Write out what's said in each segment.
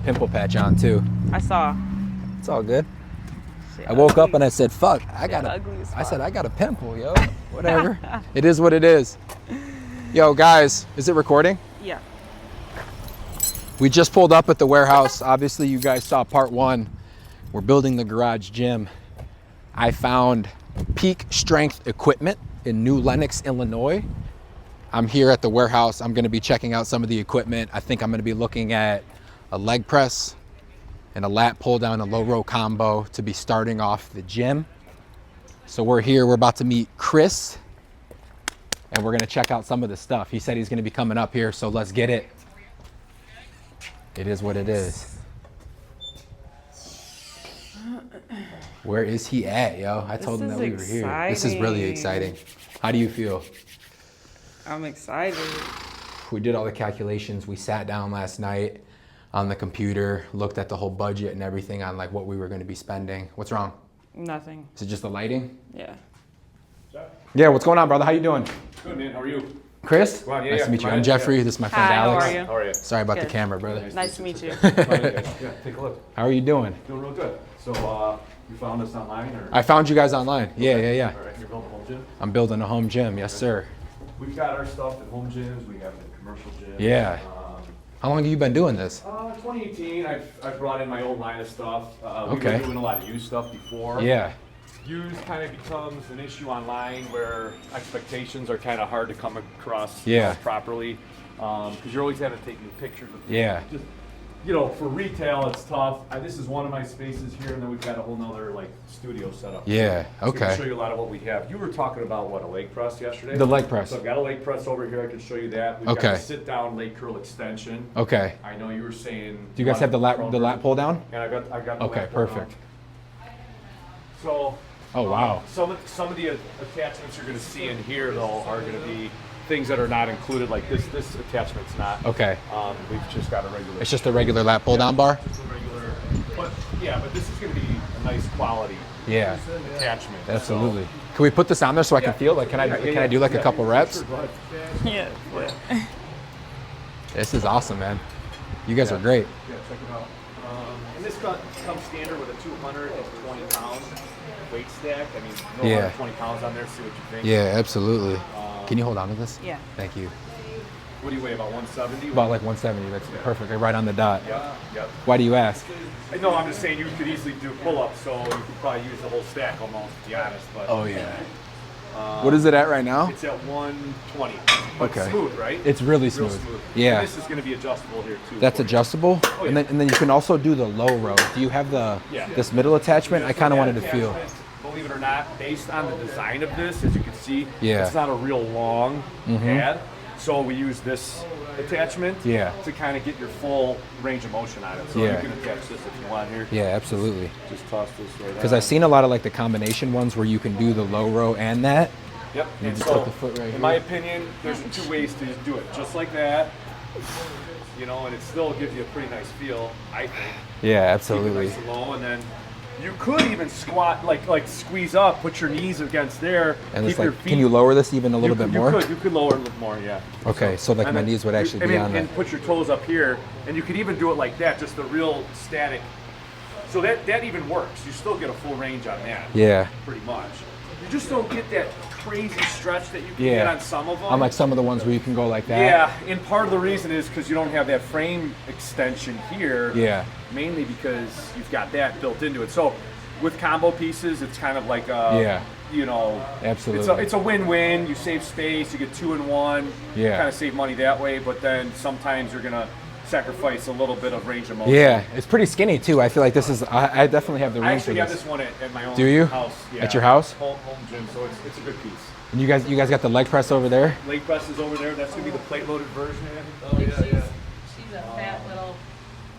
pimple patch on too. I saw. It's all good. Shit, I woke ugly. up and I said, fuck, ugly as I fuck. said, I got a pimple, yo. Whatever. It is what it is. Yo, guys, is it recording? Yeah. We just pulled up at the warehouse. Obviously, you guys saw part one. We're building the garage gym. I found peak strength equipment in New Lenox, Illinois. I'm here at the warehouse. I'm gonna be checking out some of the equipment. I think I'm gonna be looking at a leg press and a lat pull down, a low row combo to be starting off the gym. So we're here, we're about to meet Chris, and we're gonna check out some of the stuff. He said he's gonna be coming up here, so let's get it. It is what it is. Where is he at, yo? I told him that we were here. This is really exciting. How do you feel? I'm excited. We did all the calculations. We sat down last night on the computer, looked at the whole budget and everything on like what we were gonna be spending. What's wrong? Nothing. Is it just the lighting? Yeah. Yeah, what's going on, brother? How you doing? Good, man. How are you? Chris? Go on, yeah, Nice yeah. to meet you. My I'm name's Jeffrey. Jeff. This is my friend Hi, how Alex. are you? How are you? Sorry about the Good. camera, brother. Nice to meet you. Fine, guys. Yeah, take a look. How are you doing? Doing real good. So, you found us online, or? I found you guys online. Yeah. All right, you're building a home gym? I'm building a home gym. Yes, sir. We've got our stuff in home gyms. We have it in commercial gyms. Yeah. How long have you been doing this? 2018, I've brought in my old line of stuff. We've Okay. been doing a lot of used stuff before. Yeah. Used kind of becomes an issue online where expectations are kind of hard to come across Yeah. properly. Because you're always having to take pictures of people. Yeah. Just, for retail, it's tough. This is one of my spaces here, and then we've got a whole nother like studio set up. Yeah. So I can Okay. show you a lot of what we have. You were talking about what, a leg press yesterday? The leg press. So I've got a leg press over here. I can show you that. We've got Okay. a sit-down leg curl extension. Okay. I know you were saying. Do you guys have the lat pull down? And I got the Okay, lat pull perfect. down. So. Oh, wow. Some of the attachments you're going to see in here though are going to be things that are not included. Like this attachment's not. Okay. We've just got a regular. It's just a regular lat pull down bar? Just a regular. But this is going to be a nice quality. Yeah. Attachment. Absolutely. Can we put this on there so I can feel? Like, can I do like a couple reps? Sure, go ahead. Yeah. This is awesome, man. You guys are great. Yeah, check it out. And this comes standard with a 220 pound weight stack. I mean, no Yeah. 120 pounds on there. See what you think. Yeah, absolutely. Can you hold on to this? Yeah. Thank you. What do you weigh? About 170. About like 170. That's perfect. Like right on the dot. Yep. Why do you ask? No, I'm just saying you could easily do pull-ups, so you could probably use the whole stack almost, to be honest. But Oh yeah. What is it at right now? it's at 120. But Okay. smooth, right? It's really Real smooth. smooth. Yeah. And this is going to be adjustable here too. That's for you. adjustable. Oh, And yeah. then you can also do the low row. Do you have the Yeah. this middle attachment? I So kind of that wanted to feel. attachment, believe it or not, based on the design of this, as you can see, Yeah. Mm-hmm. it's not a real long pad. So we use this attachment Yeah. to kind of get your full range of motion on it. So Yeah. you can attach this if you want here. Yeah, absolutely. Just toss this right Because on. I've seen a lot of like the combination ones where you can do the low row and that. Yep. You And just so, put the foot right in here. my opinion, there's two ways to do it. Just like that, and it still gives you a pretty nice feel, I think. Yeah, Keep it absolutely. nice and low, and then you could even squat, like squeeze up, put your knees against there, And it's keep your like, feet. can you lower this even a little bit more? You could lower it a little more, yeah. Okay, so like And my then knees would actually I be mean, on that. and put your toes up here, and you could even do it like that, just the real static. So that even works. You still get a full range on that. Yeah. Pretty much. You just don't get that crazy stretch that you can Yeah. get on some of them. On like some of the ones where you can go like that. Yeah, and part of the reason is because you don't have that frame extension here. Yeah. Mainly because you've got that built into it. So with combo pieces, it's kind of like a, Yeah. Absolutely. it's a win-win. You save space, you get 2-in-1. Yeah. Kind of save money that way, but then sometimes you're gonna sacrifice a little bit of range of motion. Yeah, it's pretty skinny too. I feel like this is. I definitely have the I range for actually have this. this one at my own Do you? house. Yeah. At your house? Home gym, so it's a good piece. And you guys got the leg press over there. Leg press is over there. That's gonna be the plate loaded version. Oh, yeah. She's a fat little.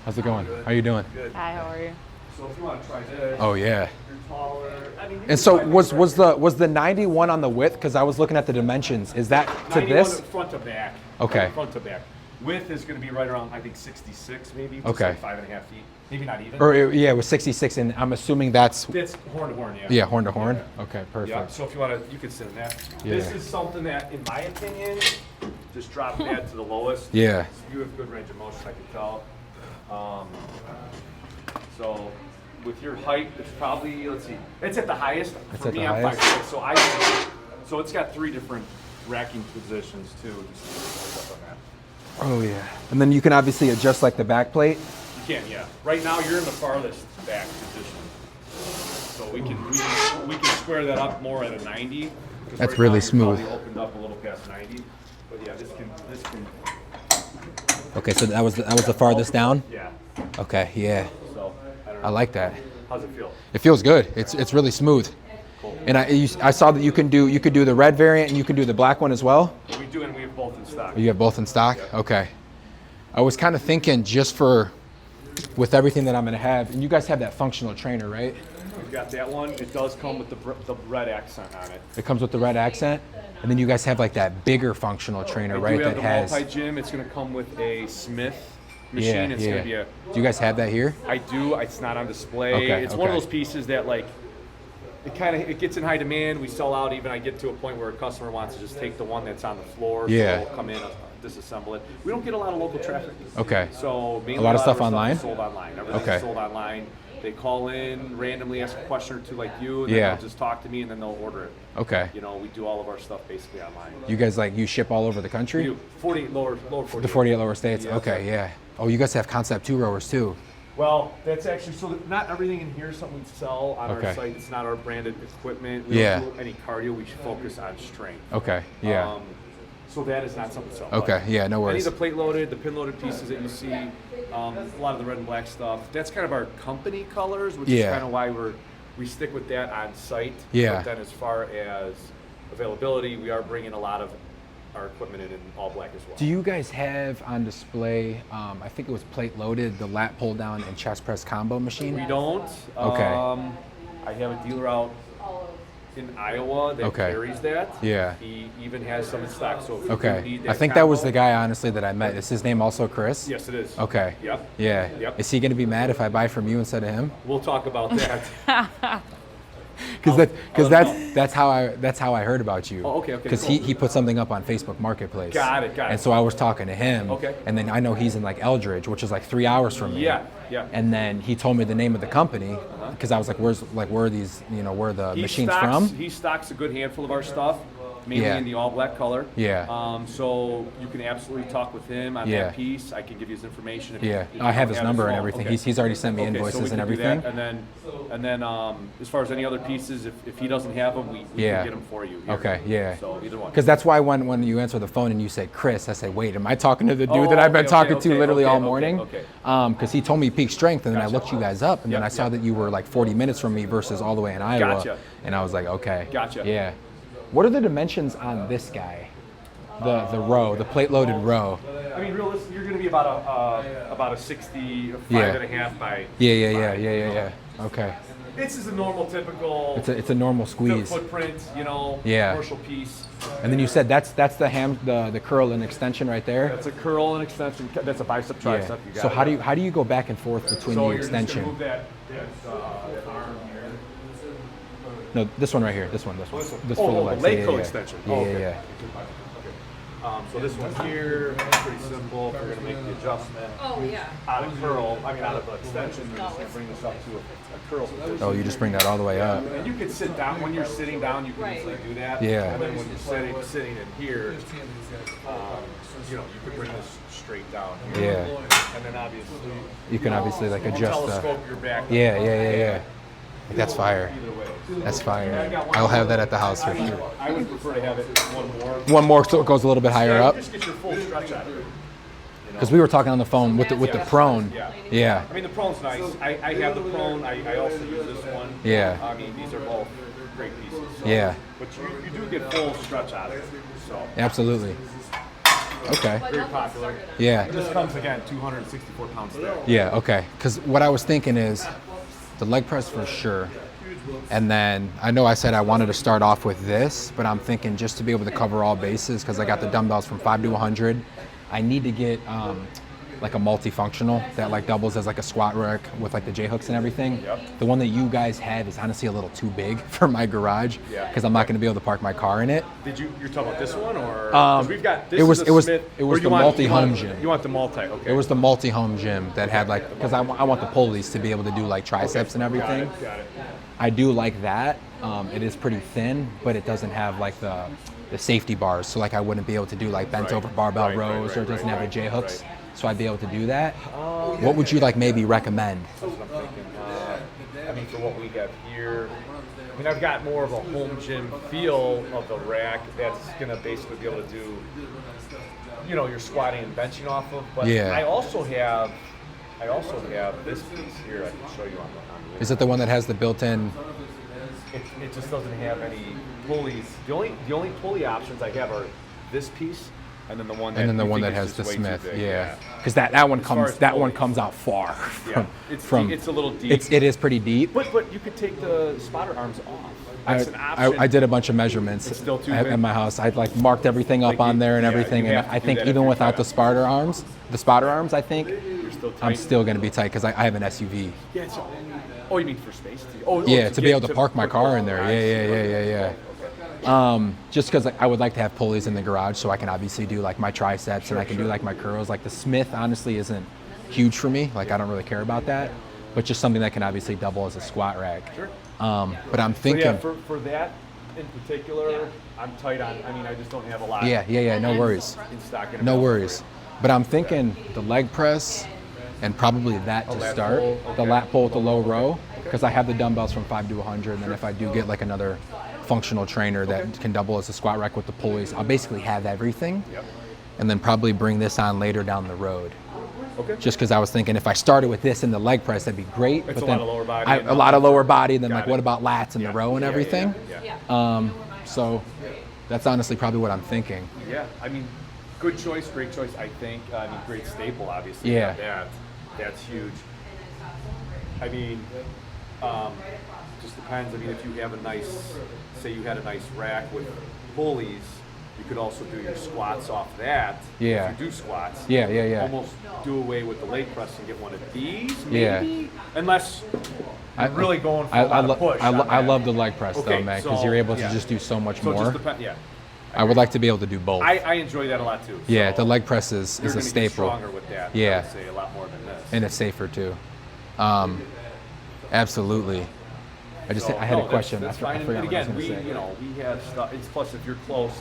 How's it going? How you doing? Good. Hi, how are you? So if you want to try this, Oh yeah. you're taller. I mean, you And can so try was the 91 on the width? Because I was looking at the dimensions. Is that to 91 this? front to back. Okay. Front to back. Width is going to be right around, I think, 66 maybe. Just Okay. like 5.5 feet. Maybe not even. Or yeah, it was 66, and I'm assuming that's It's horn to horn, yeah. yeah, horn to horn. Yeah. Okay, Yeah, perfect. so if you want to, you can sit in that. Yeah. This is something that, in my opinion, just drop that to the lowest. Yeah. You have good range of motion, I can tell. So with your height, it's probably, let's see, it's at the highest. For at me, the I'm highest? 5'6", so it's got 3 different racking positions too. Just on that. Oh yeah. And then you can obviously adjust like the back plate. You can, yeah. Right now, you're in the farthest back position, so we can square that up more at a 90. 'cause That's right really now, you're smooth. probably opened up a little past 90, but yeah, this can, Okay, so that was the farthest down. yeah. Okay, yeah. So I don't I know. like that. How's it feel? It feels good. It's really smooth. Cool. And I saw that you could do the red variant and you can do the black one as well. We do, and we have both in stock. You have both in stock? Yeah. Okay. I was kind of thinking just with everything that I'm gonna have, and you guys have that functional trainer, right? We've got that one. It does come with the red accent on it. It comes with the red accent, and then you guys have like that bigger functional trainer, I right? do have That the has. multi-gym. It's going to come with a Smith machine. Yeah, It's yeah. going to be a. Do you guys have that here? I do. It's not on display. Okay, It's one of okay. those pieces that like. It gets in high demand. We sell out. Even I get to a point where a customer wants to just take the one that's on the floor. Yeah. So we'll come in, disassemble it. We don't get a lot of local traffic. Okay. So mainly A lot of stuff our online? is sold online. Everything's Okay. sold online. They call in, randomly ask a question or two like you, and then Yeah. they'll just talk to me, and then they'll order it. Okay. You know, we do all of our stuff basically online. You guys you ship all over the We country? do 48 lower 48. The 48 lower states. Yeah. Okay, yeah. Oh, you guys have Concept 2 rowers too. Well, that's actually not everything in here is something we sell on Okay. our site. It's not our branded equipment. We Yeah. don't do any cardio. We focus on strength. Okay, yeah. So that is not something we sell. Okay, yeah, no Any of worries. the plate loaded, the pin loaded pieces that you see, a lot of the red and black stuff. That's kind of our company colors, which Yeah. is kind of why we stick with that on site. Yeah. But then as far as availability, we are bringing a lot of our equipment in all black as well. Do you guys have on display, I think it was plate loaded, the lat pull down and chest press combo machine? We don't. Okay. I have a dealer out in Iowa that Okay. carries that. Yeah. He even has some in stock. So if you Okay. need I think that was combo- the guy, honestly, that I met. Is his name also Chris? Yes, it is. Okay. Yep. Yeah. Yep. Is he going to be mad if I buy from you instead of him? We'll talk about that. Because that's how I heard about you. Oh, okay, Because cool. he put something up on Facebook Marketplace. Got it. And so I was talking to him. Okay. And then I know he's in like Eldridge, which is like 3 hours from me. Yeah. And then he told me the name of the company because I was like, where are these, where are the He machines stocks, from? He stocks a good handful of our stuff, mainly Yeah. in the all black color. Yeah. So you can absolutely talk with him on Yeah. that piece. I can give you his information. If Yeah, if you I have don't his number and phone. everything. Okay. He's already sent me Okay, so invoices we and can do everything. that. And then as far as any other pieces, if he doesn't have them, we Yeah. can get them for you. Here. Okay, yeah. So either one. Because that's why when you answer the phone and you say Chris, I say, wait, am I talking to the dude Oh, that I've been okay, talking okay, to literally okay, all okay, morning? okay. Because he told me peak strength, and then I Gotcha. looked you guys up, and then Yep, I saw yep. that you were like 40 minutes from me versus all the way in Iowa. Gotcha. And I was like, okay. Gotcha. Yeah. What are the dimensions on this guy? The row, the plate loaded row. I mean, realistically, you're going to be about a 65 Yeah. and a half by. Yeah. Okay. This is a normal, typical. It's a normal squeeze. Footprint, Yeah. commercial piece. And then you said that's the curl and extension right there. That's a curl and extension. That's a bicep tricep. Yeah. You got So it. how do you go back and forth between So the you're just gonna extension? move that arm here. No, this one right here. This one. This one. This Oh, for the the legs. leg Yeah, co yeah. extension. Yeah, Oh, yeah, okay. yeah. So this one here, pretty simple. If we're gonna make the adjustment Oh, yeah. out of out of extension, we're just gonna bring this up to a curl position. Oh, you just bring that all the way up. And you can sit down, when you're sitting down, you can Right. easily do that. Yeah. And then when you're sitting in here, you could bring this straight down here. Yeah. And then obviously, You can obviously like you can adjust the. telescope your back. Yeah. That's fire. Either way. That's fire. I'll have that at the house for sure. I would prefer to have it one more. One more so it goes a little bit higher Yeah, up. Just get your full stretch out of it. Because we were talking on the phone with the prone. Yeah. Yeah. I mean, the prone's nice. I have the prone. I also use this one. Yeah. I mean, these are both great pieces. So. Yeah. But you do get full stretch out of it. So Absolutely. Okay. very popular. Yeah. This comes again 264 pounds thick. Yeah. Okay. Because what I was thinking is the leg press for sure. And then I know I said I wanted to start off with this, but I'm thinking just to be able to cover all bases because I got the dumbbells from 5 to 100. I need to get like a multifunctional that like doubles as like a squat rack with like the J hooks and everything. Yep. The one that you guys have is honestly a little too big for my garage Yeah. because I'm not going to be able to park my car in it. You're talking about this one, or 'cause we've got this it was is it a was Smith, it or was you the want- multi-home you gym. want- You want the multi? Okay. It was the multi-home gym that had like, because I want the pulleys to be able to do like triceps and everything. Got it. I do like that. It is pretty thin, but it doesn't have like the safety bars. So like I wouldn't be able to do like bent over barbell rows, or it doesn't have the J hooks. So I'd be able to do that. What would you like maybe recommend? That's what I'm thinking. I mean, for what we have here, I mean, I've got more of a home gym feel of the rack that's gonna basically be able to do, you know, your squatting and benching off of. But Yeah. I also have this piece here. I can show you on the. Is it the one that has the built-in? It just doesn't have any pulleys. The only pulley options I have are this piece, and then the one that And then the you one think that is has the just way too Smith, big. yeah. Because that one As far comes as that one pulleys. comes out far Yeah. from. It's a little deep. It is pretty deep. But you could take the spotter arms off. That's an option. I did a bunch of measurements It's still too at big? my house. I like marked everything up Like on you- there and yeah, everything, you and have to I do think that if even you're without trying the spotter arms, I think You're still tight. I'm still going to be tight because I have an SUV. Yeah. Oh, you mean for space? Yeah, to be get- able to park my put- car in there. I see. Yeah. Just because I would like to have pulleys in the garage so I can obviously do like my triceps and I can do like my curls. Like the Smith honestly isn't huge for me. Like I don't really care about that, but just something that can obviously double as a squat rack. Sure. But I'm So thinking. yeah, for that in particular, I'm tight on. I mean, I just don't have a lot. Yeah. No worries. In stock. and No available worries. But I'm thinking the leg press and probably that to lat start. pull, The okay. lat pull with the low row because I have the dumbbells from 5 to 100. And then if I do get like another functional trainer that can double as a squat rack with the pulleys, I'll basically have everything. Yep. And then probably bring this on later down the road. Okay. Just because I was thinking if I started with this in the leg press, that'd be great. It's but a then lot of lower body and a lot of lower body. And then Got like, it. what about lats and the row and Yeah, everything? Yeah. So that's honestly probably what I'm thinking. Yeah. I mean, good choice, great choice. I think. I mean, great staple, obviously. Yeah. That's huge. I mean, just depends. I mean, if you have a nice, say you had a nice rack with pulleys, you could also do your squats off that. Yeah. If you do squats. Yeah. Almost do away with the leg press and get one of these, Yeah. maybe. Unless you're really going for a I lot lo- of push. I, lo- on I that. love the leg press Okay, though, man, because so, you're able to yeah. just do so much So it more. just depends. Yeah. I would like to be able to do both. I enjoy that a lot too. Yeah, So the leg press is you're a gonna get staple. stronger with that. Yeah. I would say a lot more than this. And it's safer too. Absolutely. I So, had a no, question. That's I fine. forgot And what I was again, going to say. we have stuff. It's plus if you're close.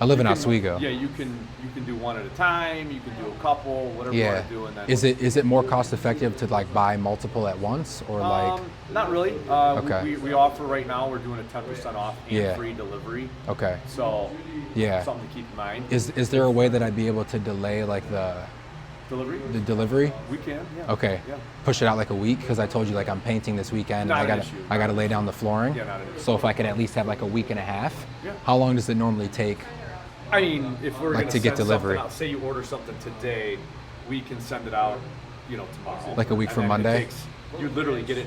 I live in you can- Oswego. Yeah, you can do one at a time. You can do a couple, whatever you Yeah. want to do, and then. Is it more cost effective to like buy multiple at once or like? Not really. Okay. We offer right now. We're doing a 10% off and Yeah. free delivery. Okay. So. Yeah. Something to keep in mind. Is there a way that I'd be able to delay like the Delivery. delivery? We can. Yeah. Okay. Yeah. Push it out like a week because I told you like I'm painting this weekend. Not and an I issue. gotta lay down the flooring. Yeah, not an issue. So if I could at least have like a week and a half. Yeah. How long does it normally take? I mean, if we're Like going to get send delivery. something out, say you order something today, we can send it out, tomorrow. Like a week And from then Monday? You literally get it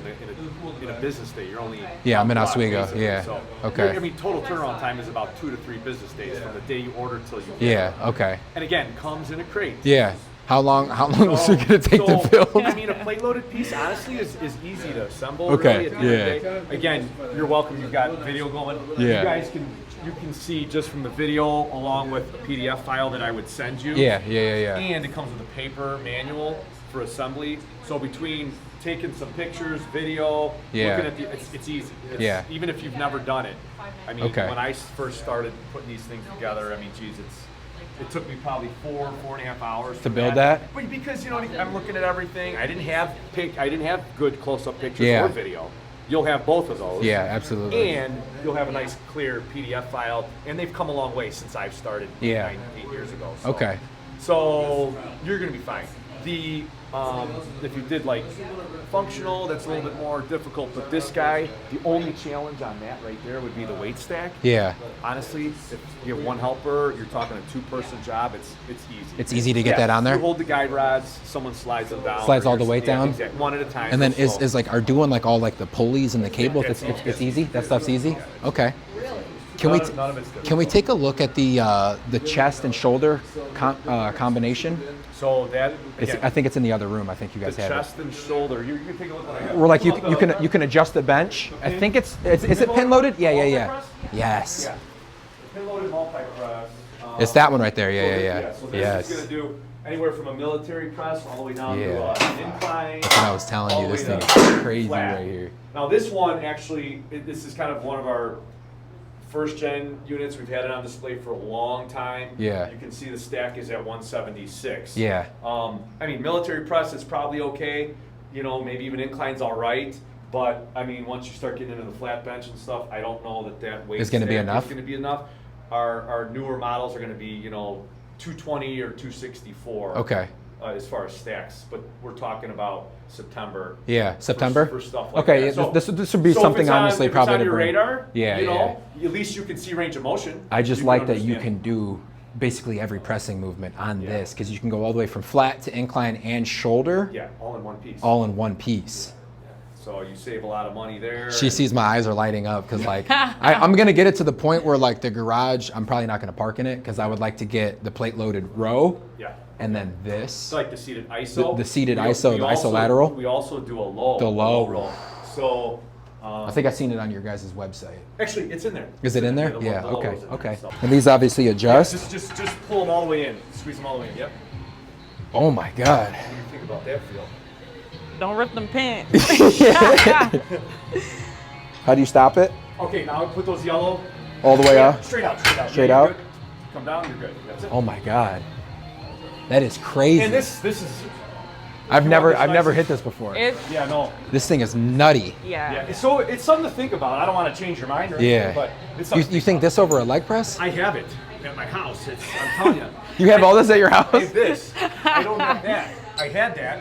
in a business day. You're only Yeah, I'm in on block, Oswego, basically. yeah. So, Okay. I mean, total turnaround time is about 2 to 3 business days from the day you order till you get Yeah. it. Okay. And again, comes in a crate. Yeah. How long is So- it gonna take so, to build? I mean, a plate loaded piece honestly is easy to assemble. Okay, Really, at the end of the yeah. day. Again, you're welcome. You've got video going. Yeah. You guys can see just from the video along with a PDF file that I would send you. Yeah. And it comes with a paper manual for assembly. So between taking some pictures, video, Yeah. looking at it's easy. Yeah. Even if you've never done it. I mean, Okay. when I first started putting these things together, I mean, geez, it took me probably 4.5 hours To build that? But because I'm looking at everything. I didn't have good close-up pictures Yeah. or video. You'll have both of those. Yeah, absolutely. And you'll have a nice clear PDF file, and they've come a long way since I've started Yeah. 8 years ago. So. Okay. So you're gonna be fine. If you did like functional, that's a little bit more difficult. But this guy, the only challenge on that right there would be the weight stack. Yeah. Honestly, if you have one helper, you're talking a 2-person job. It's easy. It's easy to get that on there? You hold the guide rods, someone slides them down. Slides or all the you're- weight yeah, down? exactly, one at a time. And then real slow. is like are doing like all like the pulleys and the cables? That's It's easy. easy. That stuff's easy. Okay. Can we None of it's good. can we take a look at the chest and shoulder combination? So that again, I think it's in the other room. I think you guys the have chest and shoulder. You can take a look what I got. it. We're like you Pull up you can adjust the bench. I think is it pin loaded? Yeah. multi-press? Yes. Yeah. The pin-loaded multi-press. It's that one right there. So Yeah. So this Yes. is going to do anywhere from a military press all the way down Yeah. to an incline. That's what I was telling all you. the This way thing to is crazy flat. right here. Now this one actually, this is kind of one of our first gen units. We've had it on display for a long time. Yeah. You can see the stack is at 176. Yeah. I mean, military press is probably okay. You know, maybe even incline's all right. But I mean, once you start getting into the flat bench and stuff, I don't know that weight It's gonna be stack enough? is going to be enough. Our newer models are going to be, you know, 220 or 264. Okay. As far as stacks, but we're talking about September. Yeah. September. For stuff like Okay. that. So- This would be so if something it's on- honestly if probably it's on to your bring. radar. Yeah. You know, at least you can see range of motion. I just You like that you understand. can do basically every pressing movement on Yeah. this because you can go all the way from flat to incline and shoulder Yeah, all in one piece. all in one piece. So you save a lot of money there. She sees my eyes are lighting up because like I'm gonna get it to the point where like the garage I'm probably not gonna park in it because I would like to get the plate loaded row Yeah. and then this. It's like the seated ISO. The seated We- ISO, we the also- isolateral. We also do a low. The low. roll. So. I think I've seen it on your guys' website. Actually, it's in there. Is it in there? The Yeah. low Okay. row's in there, Okay. so. And these obviously Yeah, adjust. just pull them all the way in. Squeeze them all the way in. Yep. Oh my god. What do you think about that feel? Don't rip them pants. How do you stop it? Okay, now put those yellow. All the way Yeah, up? Straight out. Straight out. Straight Yeah, you're out? good. Come down. You're good. That's it. Oh my god. That is crazy. And this is. I've you never want this nice hit this before. Yeah, no. This thing is nutty. Yeah. So it's something to think about. I don't want to change your mind or anything, Yeah. but it's You, something. you think this over a leg press? I have it at my house. I'm telling you. You have all this at your I house? have this. I don't have that. I had that.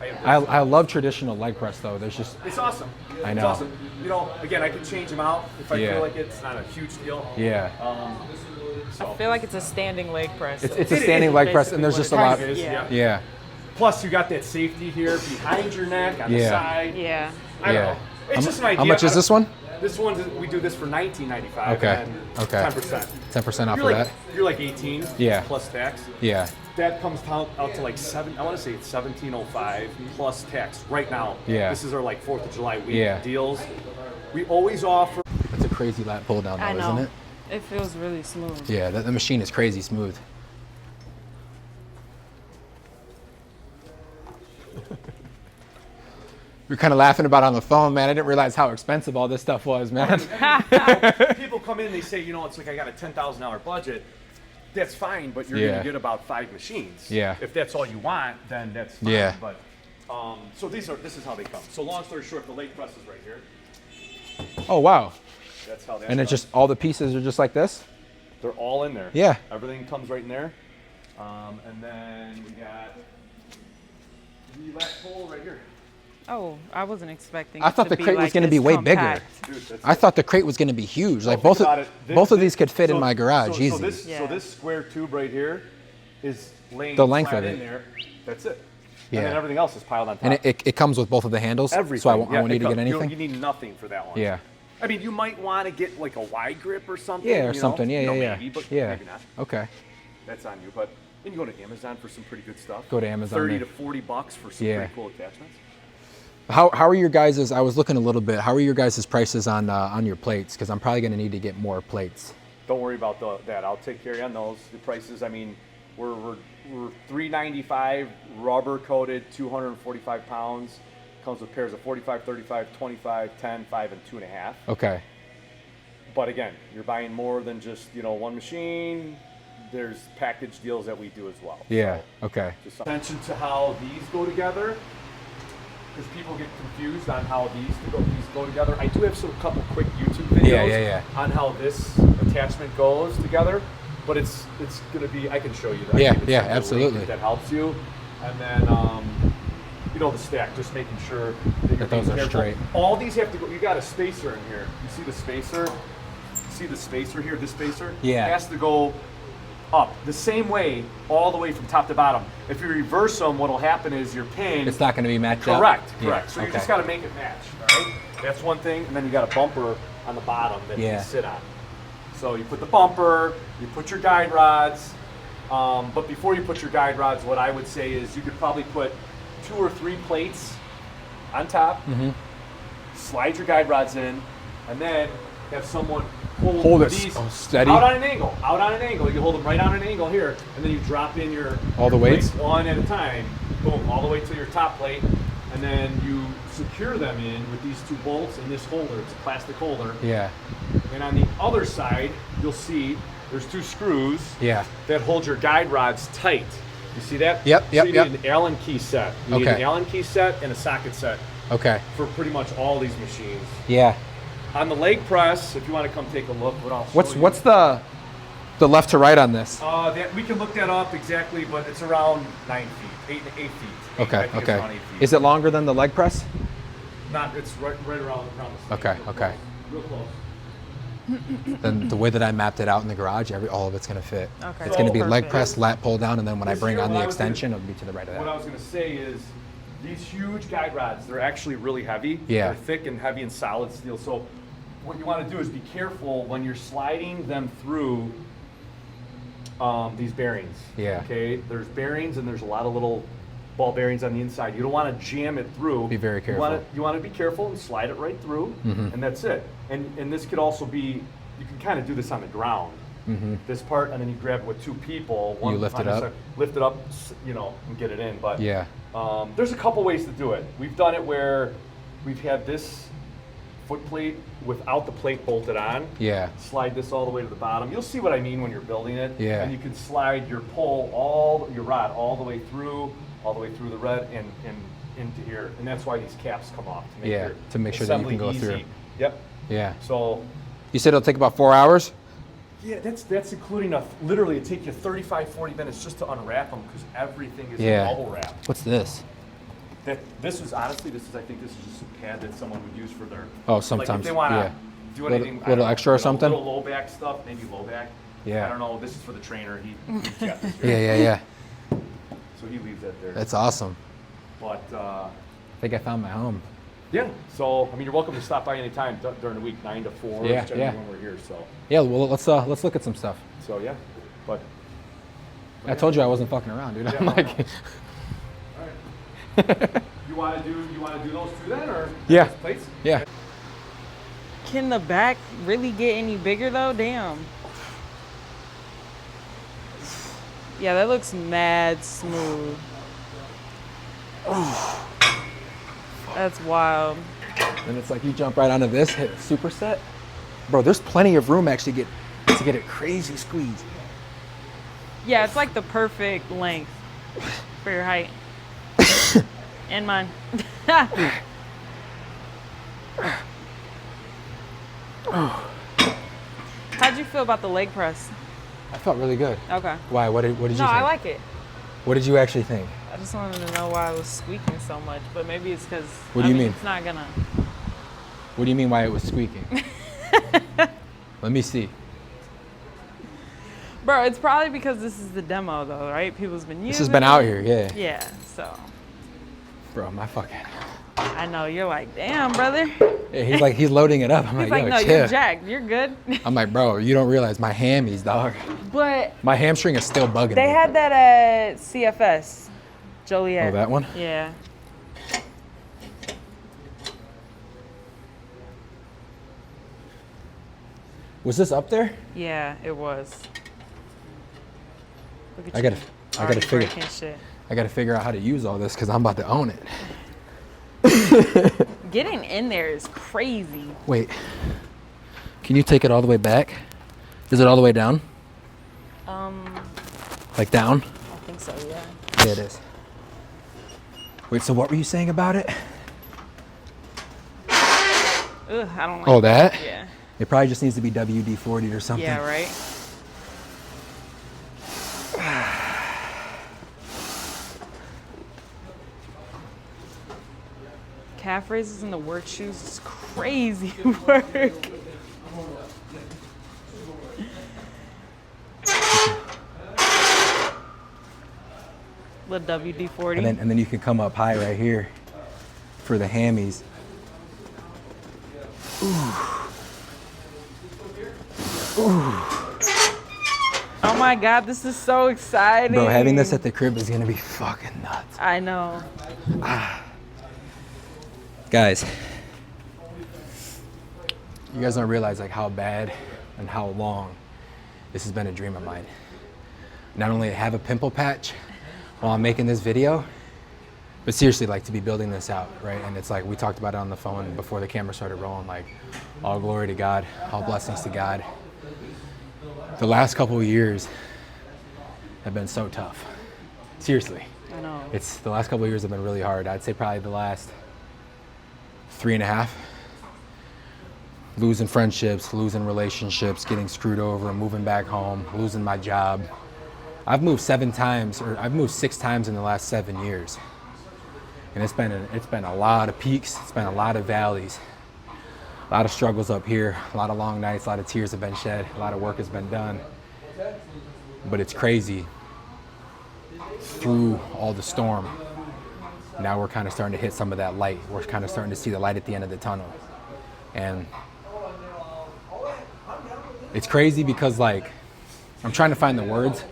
I have this. I love traditional leg press though. There's just It's awesome. I It's know. awesome. You know, again, I can change them out if I Yeah. feel like it's not a huge deal. yeah. So. I feel like it's a standing leg press. It's a It standing is leg press and there's basically just a what lot. it is. Yeah. Yeah. Plus, you got that safety here behind your neck on the Yeah. side. Yeah. I don't Yeah. know. It's just an idea. How much is this one? This one, we do this for $19.95. Okay. And Okay. 10%. 10% off You're of like, that. you're like 18 Yeah. plus tax. Yeah. That comes out to like I want to say it's 1705 plus tax right now. Yeah. This is our like 4th of July week Yeah. deals. We always offer. That's a crazy lat pull down though, I know. isn't it? It feels really smooth. Yeah, the machine is crazy smooth. We were kind of laughing about it on the phone, man. I didn't realize how expensive all this stuff was, man. People come in, they say, you know, it's like I got a $10,000 budget. That's fine, but you're Yeah. going to get about 5 machines. Yeah. If that's all you want, then that's fine. Yeah. But so this is how they come. So long story short, the leg press is right here. Oh, wow. That's how that. And it's comes. just all the pieces are just like this? They're all in there. Yeah. Everything comes right in there. And then we got the lat pull right here. Oh, I wasn't expecting. I it thought to the be crate was like gonna be this way bigger. compact. Dude, that's I thought the crate was going to be huge. Like Well, both think about it. both of these could fit in so- my garage so easy. This, Yeah. So this square tube right here is laying The length flat of in it. there. That's it. Yeah. And then everything else is piled on top. And it comes with both of the handles, Everything. so I won't Yeah, need to it get comes- anything. You need nothing for that one. Yeah. I mean, you might want to get like a wide grip or something. Yeah, or you know? something. Yeah, You know, yeah, Maybe, but yeah. maybe not. Okay. That's on you. But you can go to Amazon for some pretty good stuff. Go to Amazon 30 there. to 40 bucks for some Yeah. pretty cool attachments. How are your guys'? I was looking a little bit. How are your guys' prices on your plates? Because I'm probably going to need to get more plates. Don't worry about that. I'll take care of you on those. The prices, I mean, we're $395 rubber coated, 245 pounds. Comes with pairs of 45, 35, 25, 10, 5, and 2.5. Okay. But again, you're buying more than just one machine. There's package deals that we do as well. Yeah. So, Okay. just attention to how these go together, because people get confused on how these go together. I do have some couple quick YouTube videos Yeah. on how this attachment goes together, but it's gonna be, I can show you that. Yeah, I can yeah, send you a link absolutely. if that helps you. And then the stack, just making sure that you're those being are careful. straight. All these have to go. You got a spacer in here. You see the spacer? See the spacer here? This spacer? Yeah. It has to go up the same way, all the way from top to bottom. If you reverse them, what'll happen is your pin. It's not going to be matched up. Correct. Yeah, So you okay. just got to make it match. All right. That's one thing, and then you got a bumper on the bottom that you Yeah. can sit on. So you put the bumper, you put your guide rods, but before you put your guide rods, what I would say is you could probably put 2 or 3 plates on top, slide your guide rods in, and then have someone hold it these steady. out on an angle. You hold them right on an angle here, and then you drop in your All the weights? plates one at a time, boom, all the way to your top plate, and then you secure them in with these 2 bolts and this holder. It's a plastic holder. Yeah. And on the other side, you'll see there's 2 screws Yeah. that hold your guide rods tight. You see that? Yep, So you yep. need an Allen key set. You need Okay. an Allen key set and a socket set Okay. for pretty much all these machines. Yeah. On the leg press, if you want to come take a look, what I'll show you. What's the left to right on this? We can look that up exactly, but it's around 9 feet, 8 feet. Okay. I think it's Okay. around 8 feet. Is it longer than the leg press? Not. It's right around the same. Okay, Real okay. close, Real close. Then the way that I mapped it out in the garage, all of it's gonna fit. Okay. It's gonna be leg Perfect. press, lat pull down, and then when I This bring here, on what the I was gonna- extension, it'll be to the right of What I that. was going to say is these huge guide rods, they're actually really heavy. Yeah. They're thick and heavy and solid steel. So what you want to do is be careful when you're sliding them through these bearings. Yeah. Okay. There's bearings and there's a lot of little ball bearings on the inside. You don't want to jam it through. Be very careful. You want to be careful and slide it right through, and that's it. And this could also be, you can kind of do this on the ground. This part, and then you grab it with 2 people. One You lift on it this up? side, lift it up, and get it in. But Yeah. there's a couple ways to do it. We've done it where we've had this foot plate without the plate bolted on. Yeah. Slide this all the way to the bottom. You'll see what I mean when you're building it. Yeah. And you can slide your your rod all the way through the red and into here. And that's why these caps come off. To make Yeah, your to make sure that you assembly can go easy. through. Yep. Yeah. So You said it'll take about 4 hours? yeah, that's including literally it take you 35-40 minutes just to unwrap them because everything is Yeah. bubble wrap. What's this? I think this is just a pad that someone would use for their. Oh, Like if sometimes, they want to yeah. do Little- anything. I little don't know, extra or something? Little low back stuff, maybe low back. Yeah. I don't know. This is for the trainer. He's got this Yeah, here. yeah, yeah. So he leaves that there. That's awesome. But I think I found my home. yeah. So I mean, you're welcome to stop by anytime during the week, 9 to 4. Yeah, is generally yeah. when we're here. So Yeah, well, let's look at some stuff. yeah. But I told you I wasn't fucking around, dude. Yeah, I'm no, like, no. All right. You want to do those 2 then, or Yeah. those plates? yeah. Can the back really get any bigger though? Damn. Yeah, that looks mad smooth. That's wild. And it's like you jump right onto this, hit superset. Bro, there's plenty of room actually to get a crazy squeeze. Yeah, it's like the perfect length for your height. And mine. How'd you feel about the leg press? I felt really good. Okay. Why? What did you No, think? I like it. What did you actually think? I just wanted to know why it was squeaking so much, but maybe it's because. What do you mean? It's not gonna. What do you mean why it was squeaking? Let me see. Bro, it's probably because this is the demo though, right? People's been using This has been out here, yeah. Yeah, so. Bro, my fucking. I know, you're like, damn, brother. Yeah, he's loading it up. I'm He's like, like, yo, no, chill. you're jacked. You're good. I'm like, bro, you don't realize my hammies, dog. But My hamstring is still bugging they me. had that at CFS. Joliet. Oh, that one? Yeah. Was this up there? Yeah, it was. Look at I you. gotta Already figure. breaking shit. I gotta figure out how to use all this because I'm about to own it. Getting in there is crazy. Wait, can you take it all the way back? Is it all the way down? Like down? I think so, yeah. Yeah, it is. Wait, so what were you saying about it? Ugh, I don't like Oh, that? Yeah. It probably just needs to be WD-40 or something. Yeah, right? Calf raises in the work shoes is crazy work. Little WD-40. And then you can come up high right here for the hammies. Ooh. Oh my God, this is so exciting. Bro, having this at the crib is gonna be fucking nuts. I know. Guys, you guys don't realize like how bad and how long this has been a dream of mine. Not only to have a pimple patch while I'm making this video, but seriously, like to be building this out, right? And it's like, we talked about it on the phone before the camera started rolling, like all glory to God, all blessings to God. The last couple of years have been so tough. Seriously. I know. It's the last couple of years have been really hard. I'd say probably the last 3.5. Losing friendships, losing relationships, getting screwed over, moving back home, losing my job. I've moved 6 times in the last 7 years. And it's been a lot of peaks, it's been a lot of valleys, a lot of struggles up here, a lot of long nights, a lot of tears have been shed, a lot of work has been done. But it's crazy. Through all the storm, now we're kind of starting to hit some of that light. We're kind of starting to see the light at the end of the tunnel. And it's crazy because like, I'm trying to find the words.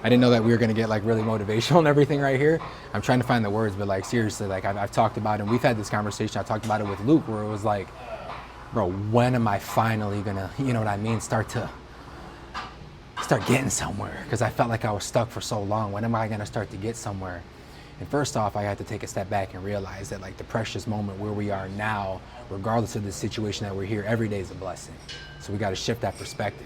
I didn't know that we were gonna get like really motivational and everything right here. I'm trying to find the words, but like seriously, like I've talked about it, and we've had this conversation. I talked about it with Luke, where it was like, bro, when am I finally gonna, you know what I mean, start getting somewhere? Because I felt like I was stuck for so long. When am I gonna start to get somewhere? And first off, I had to take a step back and realize that like the precious moment where we are now, regardless of the situation that we're here, every day is a blessing. So we got to shift that perspective.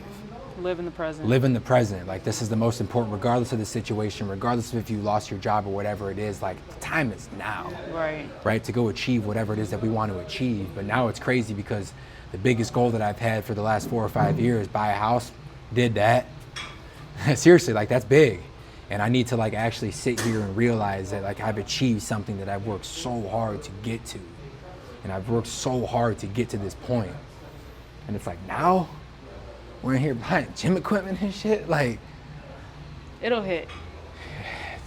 Live in the present. Live in the present. Like this is the most important, regardless of the situation, regardless of if you lost your job or whatever it is, like the time is now. Right. Right? To go achieve whatever it is that we want to achieve. But now it's crazy because the biggest goal that I've had for the last 4 or 5 years, buy a house, did that. Seriously, like that's big. And I need to like actually sit here and realize that like I've achieved something that I've worked so hard to get to. And I've worked so hard to get to this point. And it's like now we're in here buying gym equipment and shit. Like It'll hit.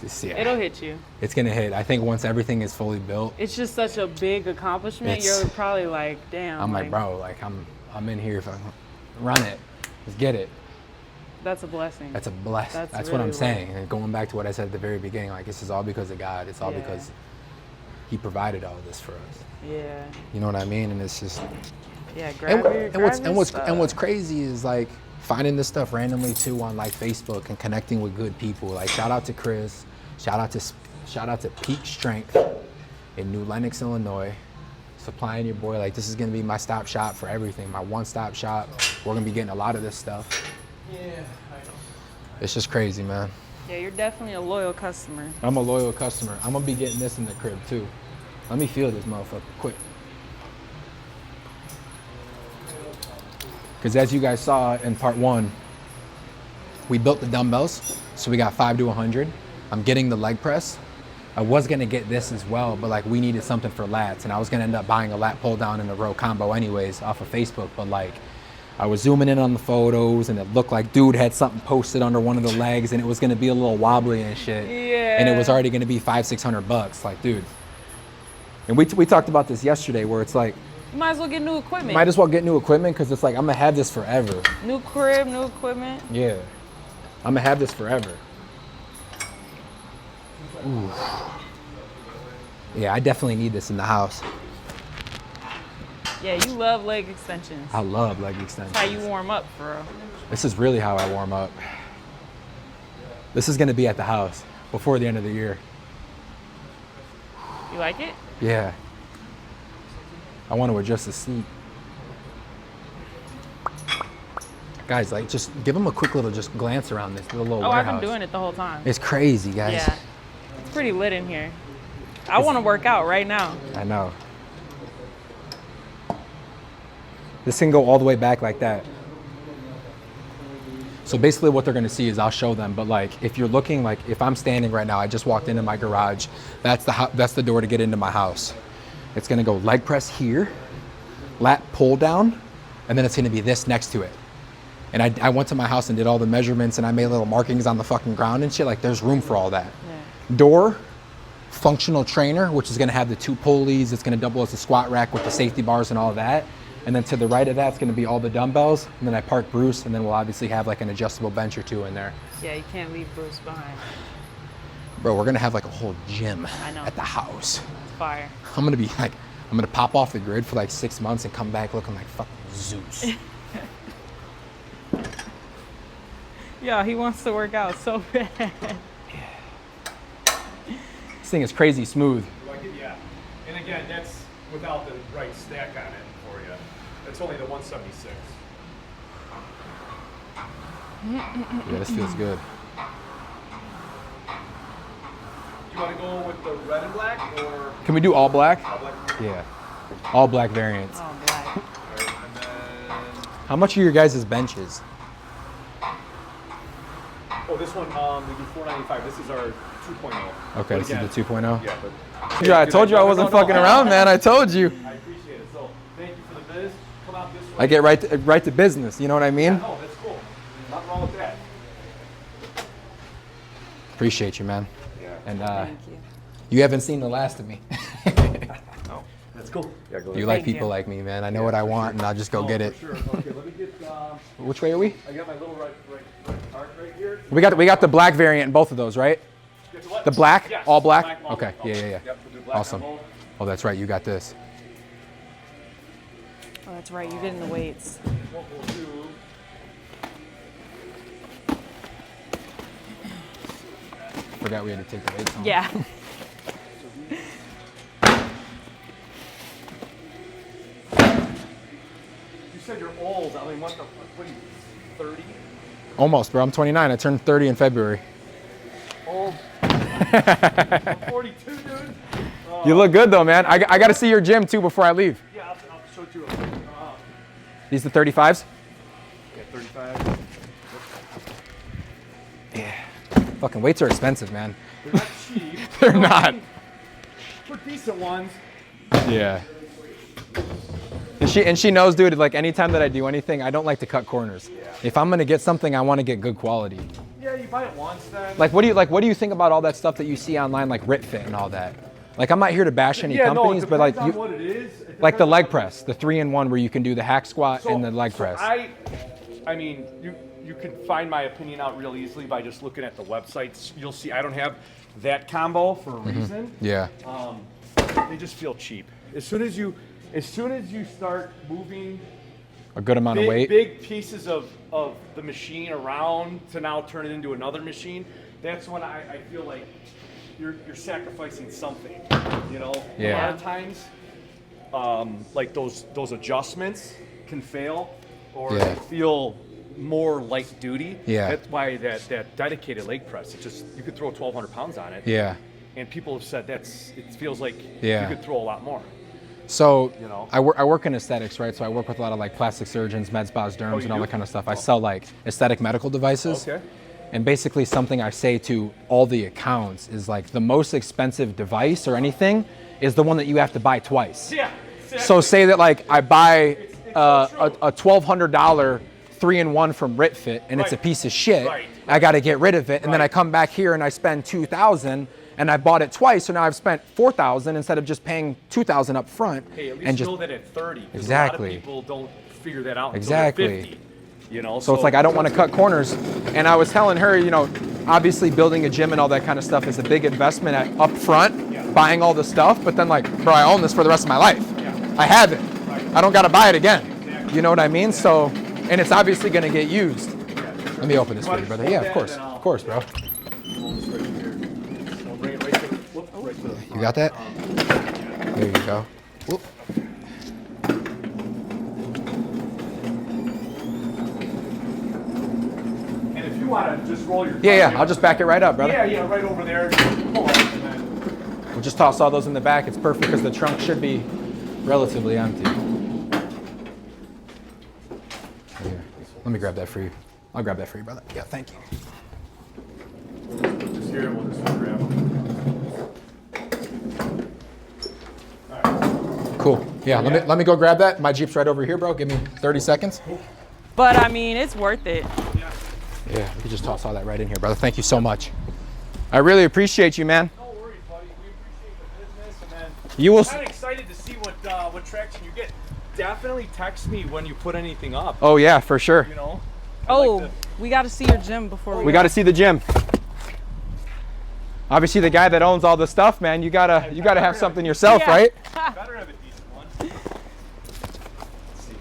It'll hit you. It's gonna hit. I think once everything is fully built. It's just such a big accomplishment. You're probably like, damn. I'm like, bro, like I'm in here if I run it. Let's get it. That's a blessing. That's a blessing. That's really what I'm saying. And going back to what I said at the very beginning, like this is all because of God. It's all because He provided all of this for us. Yeah. You know what I mean? And it's just. Yeah. And what's crazy is like finding this stuff randomly too on like Facebook and connecting with good people. Like shout out to Chris. Shout out to Peak Strength in New Lenox, Illinois. Supplying your boy. Like this is gonna be my stop shop for everything. My one-stop shop. We're gonna be getting a lot of this stuff. Yeah, I know. It's just crazy, man. Yeah, you're definitely a loyal customer. I'm a loyal customer. I'm gonna be getting this in the crib too. Let me feel this motherfucker quick. Because as you guys saw in part 1, we built the dumbbells. So we got 5 to 100. I'm getting the leg press. I was gonna get this as well, but like we needed something for lats, and I was gonna end up buying a lat pull down and a row combo anyways off of Facebook, but like I was zooming in on the photos and it looked like dude had something posted under one of the legs and it was gonna be a little wobbly and shit. Yeah. And it was already gonna be $500-600. Like, dude. And we talked about this yesterday where it's like, you might as well get new equipment. might as well get new equipment because it's like, I'm gonna have this forever. New crib, new equipment. Yeah. I'm gonna have this forever. Ooh. Yeah, I definitely need this in the house. Yeah, you love leg extensions. I love leg extensions. That's how you warm up, bro. This is really how I warm up. This is gonna be at the house before the end of the year. You like it? Yeah. I want to adjust the seat. Guys, like just give them a quick little just glance around this little warehouse. I've been doing it the whole time. It's crazy, guys. Yeah. It's pretty lit in here. I want to work out right now. I know. This can go all the way back like that. So basically what they're gonna see is I'll show them, but like if you're looking, like if I'm standing right now, I just walked into my garage, that's the door to get into my house. It's gonna go leg press here, lat pull down, and then it's gonna be this next to it. And I went to my house and did all the measurements and I made little markings on the fucking ground and shit, like there's room for all that. Yeah. Door, functional trainer, which is gonna have the 2 pulleys, it's gonna double as a squat rack with the safety bars and all that. And then to the right of that's gonna be all the dumbbells. And then I park Bruce, and then we'll obviously have like an adjustable bench or two in there. Yeah, you can't leave Bruce behind. Bro, we're gonna have like a whole gym I know. at the house. It's fire. I'm gonna be like, I'm gonna pop off the grid for like 6 months and come back looking like fucking Zeus. Yeah, he wants to work out so bad. This thing is crazy smooth. Like it, yeah. And again, that's without the right stack on it for you. That's only the 176. Yeah, this feels good. Do you want to go with the red and black or Can we do all black? all black? Yeah. All black variants. Oh, black. All right, and then How much are your guys' benches? oh, this one we do 495. This is our 2.0. Okay, But this again, is the 2.0? Yeah, but Yeah, I told you I wasn't fucking around, man. I told you. I appreciate it. So thank you for the biz. Come out this way. I get right to business, you know what I mean? No, that's cool. Nothing wrong with that. Appreciate you, man. Yeah. And Thank you. you haven't seen the last of me. No, that's cool. Yeah, go You ahead. like Thank you. people like me, man. I know what I want, and I'll just go Oh, get for it. Sure. Okay, let me get. Which way are we? I got my little right card right here. We got the black variant in both of those, right? Get to what? The black? Yes, All black? all Okay, black, yeah, all yeah, yeah. Yep, we'll do black on Awesome. both. Oh, that's right. You got this. Oh, that's right. You get in the weights. What we'll do. Forgot we had to take the weights home. Yeah. You said you're old. I mean, what are you, 30? Almost, bro. I'm 29. I turned 30 in February. Old. I'm 42, dude. You look good though, man. I got to see your gym too before I leave. Yeah, I'll show you. These the 35s? Yeah, 35. Fucking weights are expensive, man. They're not cheap. They're not. They're decent ones. Yeah. And she knows, dude, like anytime that I do anything, I don't like to cut corners. If I'm gonna get something, I wanna get good quality. Yeah, you buy it once then. Like what do you think about all that stuff that you see online, like RitFit and all that? Like I'm not here to bash any companies, but like you, what it is. like the leg press, the 3-in-1 where you can do the hack squat and the leg press. I mean, you can find my opinion out real easily by just looking at the websites. You'll see I don't have that combo for a reason. Yeah. They just feel cheap. As soon as you start moving A good amount of weight. big pieces of the machine around to now turn it into another machine, that's when I feel like you're sacrificing something. You know, Yeah. a lot of times, like those adjustments can fail or Yeah. feel more light duty. Yeah. That's why that dedicated leg press, it just you could throw 1,200 pounds on it. Yeah. And people have said it feels like Yeah. you could throw a lot more. So You know? I work in aesthetics, right? So I work with a lot of like plastic surgeons, med spas, derms, you and all do? that kind of stuff. I sell like aesthetic medical devices. Okay. And basically something I say to all the accounts is like the most expensive device or anything is the one that you have to buy twice. Yeah. Exactly. So say that like I buy so true. a $1,200 3-in-1 from RitFit and it's a Right. piece of shit. Right. I got to get rid of it, and then I Right. come back here and I spend $2,000 and I bought it twice, so now I've spent $4,000 instead of just paying $2,000 up front. Hey, at least and just know that at 30. 'cause Exactly. A lot of people don't figure that out Exactly. until they're 50. You know, so it's like I don't want to cut corners. And I was telling her, you know, obviously building a gym and all that kind of stuff is a big investment up front, Yeah. buying all the stuff, but then like, bro, I own this for the rest of my life. Yeah. I have it. Right. I don't got to buy it again. Exactly. You know what I mean? So, and it's obviously going to get used. Let me open this for wanna you, brother. just Yeah, hold of that course. and then I'll- Of course, bro. Hold this right here. I'll bring it right to the, whoop, right to the front. You got that? There you go. Whoop. And if you want to just roll your Yeah, I'll just back it right up, brother. Yeah, right over there. Pull up and then. We'll just toss all those in the back. It's perfect because the trunk should be relatively empty. Here. Let me grab that for you. I'll grab that for you, brother. Yeah, thank you. Just here, we'll just grab them. Cool. Yeah, let me go grab that. My Jeep's right over here, bro. Give me 30 seconds. But I mean, it's worth it. Yeah, we can just toss all that right in here, brother. Thank you so much. I really appreciate you, man. No worries, buddy. We appreciate the business, and then You will. I'm excited to see what traction you get. definitely text me when you put anything up. Oh yeah, for sure. You know. Oh, we got to see your gym before We got to see the gym. Obviously, the guy that owns all the stuff, man, you gotta have something yourself, Yeah. right? Better have a decent one. Let's see.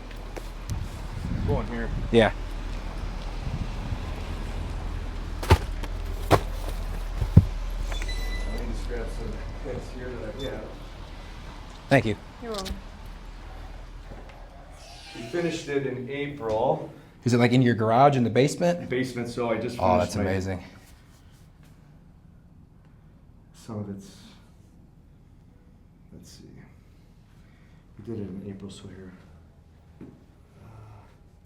Go in here. Yeah. Let me just grab some things here that I have. Thank you. You're welcome. We finished it in April. Is it like in your garage in the basement? Basement, so I just finished Oh, that's my- amazing. Some of it's, let's see. We did it in April, so here.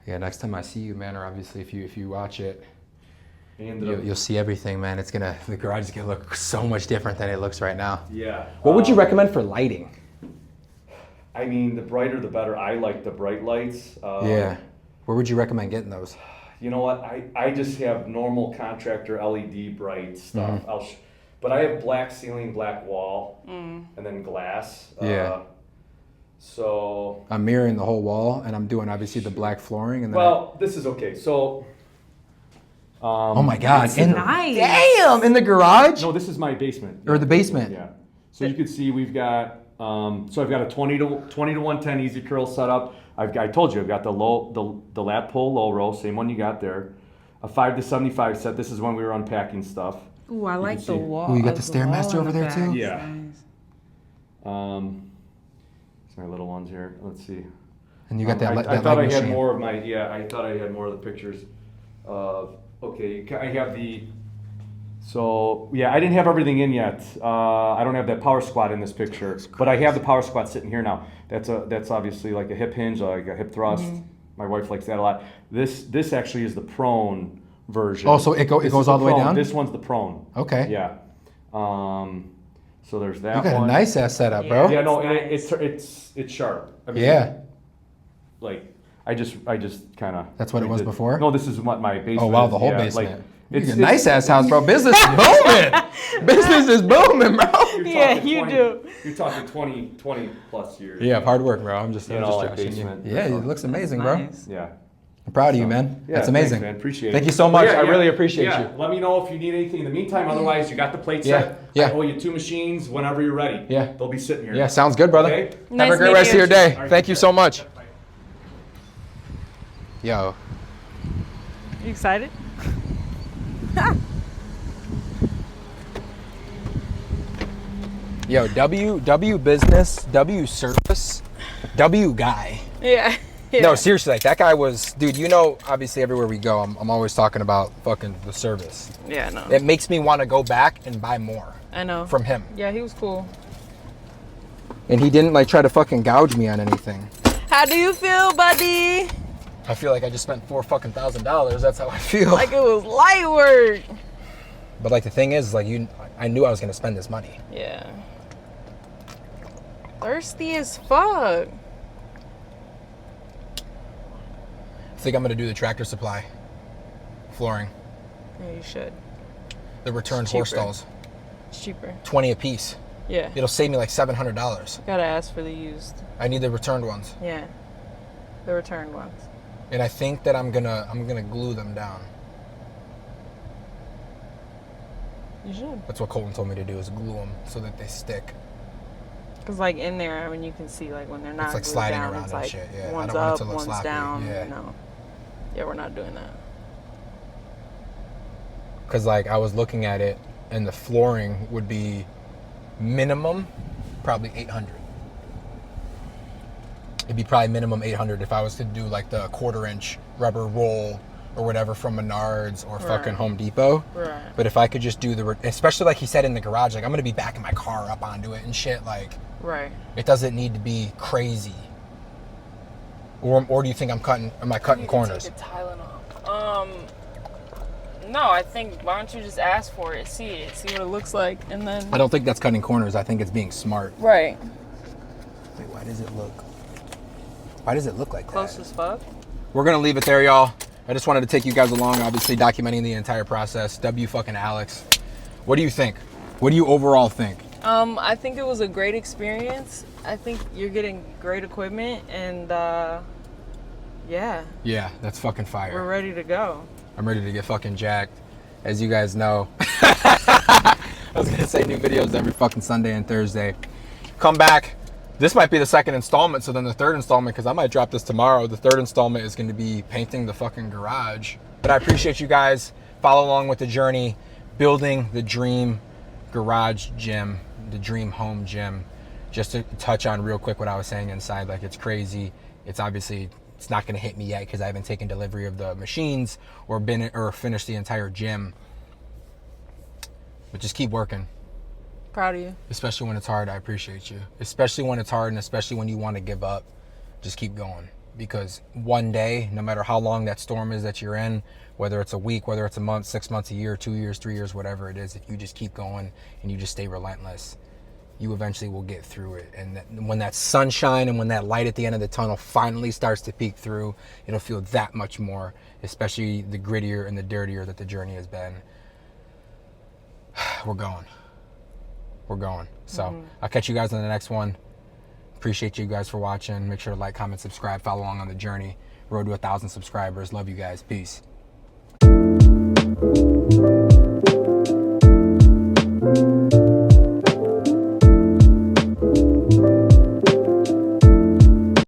Yeah, next time I see you, man, or obviously if you watch it, I ended up, you'll see everything, man. The garage is gonna look so much different than it looks right now. yeah. What would you recommend for lighting? I mean, the brighter the better. I like the bright lights. Yeah. Where would you recommend getting those? You know what? I just have normal contractor LED bright stuff. But I have black ceiling, black wall, and then glass. Yeah. So. I'm mirroring the whole wall, and I'm doing obviously the black flooring, and then Well, this is okay. So. oh my God! It's nice. Damn! In the garage No, this is my basement. or the basement? Yeah. So you can see we've got. So I've got a 20 to 110 easy curl setup. I told you I've got the lat pull low row, same one you got there. A 5 to 75 set. This is when we were unpacking stuff. Ooh, I like can the see. wall. Ooh, you got the wall Stairmaster in over the there, back. too? Yeah. Nice. It's my little ones here. Let's see. And you got that, I that thought light I had machine. more of my. Yeah, I thought I had more of the pictures. Of okay, I have the. So yeah, I didn't have everything in yet. I don't have that power squat in this picture, but I have the power squat sitting here now. That's obviously like a hip hinge, like a hip thrust. My wife likes that a lot. This actually is the prone version. Oh, so it This goes is all the way prone. down? This one's the prone. Okay. Yeah. So there's that You got one. a nice ass setup, bro. Yeah, no, and It's it's sharp. I mean, Yeah. like I just kind of. That's what it was before? No, this is what my basement. Oh wow, the is. whole Yeah, basement. Like, You got a nice ass house, bro. Business is booming. Business is booming, bro. You're Yeah, talking you 20 do. You're talking 20 plus years. Yeah, hard work, bro. I'm just You know, like joshing you. basement. Yeah, it looks amazing, bro. Nice. Yeah. I'm proud of you, man. Yeah, That's amazing. Thanks, man. Appreciate it. Thank you so much. Yeah, I yeah. really appreciate Yeah. you. Let me know if you need anything in the meantime. Otherwise, you got the plate Yeah, set. yeah. I owe you 2 machines whenever you're ready. Yeah. They'll be sitting here. Yeah, sounds good, brother. Okay. Have Nice a great meeting rest of you. your day. All right, Thank you take so care. much. Bye. Yo. You excited? Yo, W business, W service, W guy. Yeah. No, seriously, like that guy was, dude, you know, obviously everywhere we go, I'm always talking about fucking the service. Yeah, no. It makes me want to go back and buy more I know. from him. Yeah, he was cool. And he didn't like try to fucking gouge me on anything. How do you feel, buddy? I feel like I just spent $4,000. That's how I feel. Like it was light work. But like the thing is, like I knew I was gonna spend this money. Yeah. Thirsty as fuck. I think I'm gonna do the Tractor Supply flooring, Yeah, you should. the returned It's horse cheaper. stalls, It's cheaper. 20 a piece. Yeah. It'll save me like $700. Gotta ask for the used. I need the returned ones, Yeah. The returned ones. and I think that I'm gonna glue them down. You should. That's what Colton told me to do, is glue them so that they stick. Cause like in there, I mean, you can see like when they're not like glued sliding down, around it's and like shit, yeah. I one's don't want it up, to look one's sloppy, down. yeah. No. Yeah, we're not doing that. Cause like I was looking at it, and the flooring would be minimum probably $800. It'd be probably minimum $800 if I was to do like the 1/4 inch rubber roll or whatever from Menards or fucking Right. Home Depot. Right. But if I could just do especially like he said in the garage, like I'm gonna be backing my car up onto it and shit. Like Right. it doesn't need to be crazy. Or do you think am I cutting corners? Take a Tylenol. No, I think why don't you just ask for it, see what it looks like, and then. I don't think that's cutting corners. I think it's being smart. Right. Wait, why does it look like Close that? as fuck. We're gonna leave it there, y'all. I just wanted to take you guys along, obviously documenting the entire process. W fucking Alex. What do you think? What do you overall think? I think it was a great experience. I think you're getting great equipment, and yeah, Yeah, that's fucking fire. we're ready to go. I'm ready to get fucking jacked. As you guys know, I was gonna say new videos every fucking Sunday and Thursday. Come back. This might be the second installment, so then the third installment, because I might drop this tomorrow. The third installment is going to be painting the fucking garage. But I appreciate you guys. Follow along with the journey, building the dream garage gym, the dream home gym. Just to touch on real quick what I was saying inside, like it's crazy. It's obviously, it's not going to hit me yet because I haven't taken delivery of the machines or finished the entire gym. But just keep working. Proud of you. Especially when it's hard, I appreciate you. Especially when it's hard, and especially when you want to give up, just keep going. Because one day, no matter how long that storm is that you're in, whether it's a week, whether it's a month, 6 months, a year, 2 years, 3 years, whatever it is, if you just keep going and you just stay relentless, you eventually will get through it. And when that sunshine and when that light at the end of the tunnel finally starts to peek through, it'll feel that much more, especially the grittier and the dirtier that the journey has been. We're going. We're going. So I'll catch you guys on the next one. Appreciate you guys for watching. Make sure to like, comment, subscribe, follow along on the journey. Road to 1,000 subscribers. Love you guys. Peace.